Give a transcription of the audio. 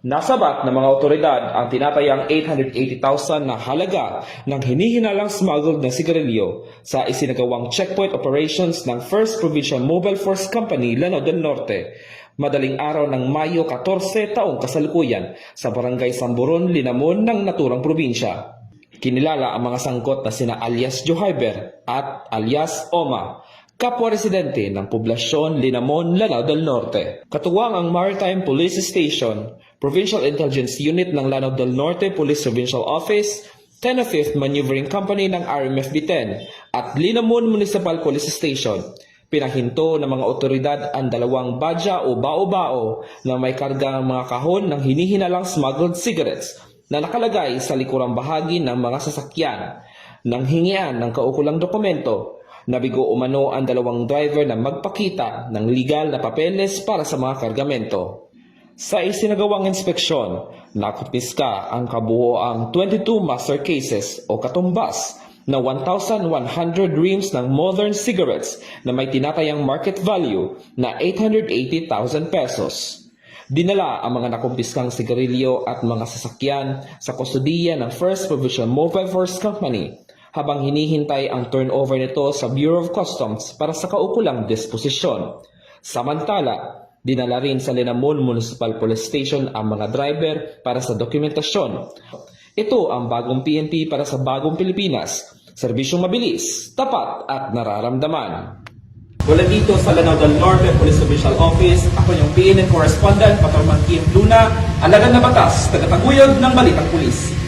Nasabat ng mga otoridad ang tinatayang 880,000 na halaga ng hinihinalang smuggled na sigarilyo sa isinagawang checkpoint operations ng 1st Provincial Mobile Force Company, Lanao del Norte, madaling araw ng Mayo 14 taong kasalukuyan sa Barangay Samburon, Linamon ng naturang probinsya. Kinilala ang mga sangkot na sina alias Johyber at alias Oma, kapwa residente ng poblasyon Linamon, Lanao del Norte. Katuwang ang Maritime Police Station, Provincial Intelligence Unit ng Lanao del Norte Police Provincial Office, 10th Maneuvering Company ng RMFB-10 at Linamon Municipal Police Station. Pinahinto ng mga otoridad ang dalawang badya o bao-bao na may kargang mga kahon ng hinihinalang smuggled cigarettes na nakalagay sa likurang bahagi ng mga sasakyan. Nang hingian ng kaukulang dokumento, nabigo umano ang dalawang driver na magpakita ng legal na papeles para sa mga kargamento. Sa isinagawang inspeksyon, nakumpiska ang kabuoang 22 master cases o katumbas na 1,100 reams ng modern cigarettes na may tinatayang market value na 880,000 pesos. Dinala ang mga nakumpiskang sigarilyo at mga sasakyan sa kustudiya ng 1st Provincial Mobile Force Company habang hinihintay ang turnover nito sa Bureau of Customs para sa kaukulang disposisyon. Samantala, dinala rin sa Linamon Municipal Police Station ang mga driver para sa dokumentasyon. Ito ang bagong PNP para sa bagong Pilipinas. Serbisyong mabilis, tapat at nararamdaman. Mula dito sa Lanao del Norte Police Provincial Office, ako yung PNN Correspondent, Patrolman Kim Luna, alagan na batas, tagataguyod ng Balitang Pulis.